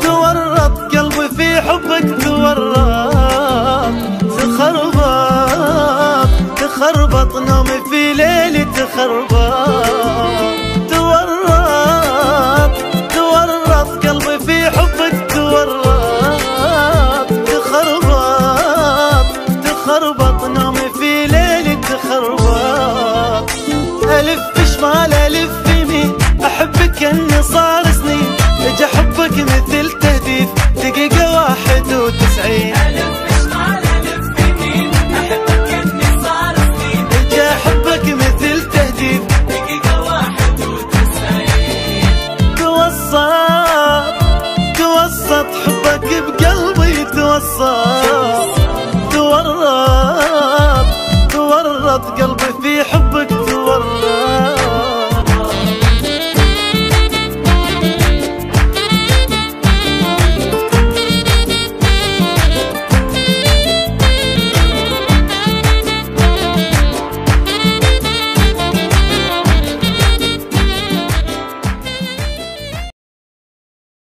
تورط قلبي في حبك، تخربط نومي في ليلي، تورط قلبي في حبك، تخربط نومي في ليلي، ألف شمال ألف يمين، أحبك كأني صار سنين، اجى حبك مثل تهديد دقيقة 91. ألف شمال ألف يمين، أحبك كأني صار سنين، اجى حبك مثل تهديد دقيقة 91. توسط حبك بقلبي، تورط قلبي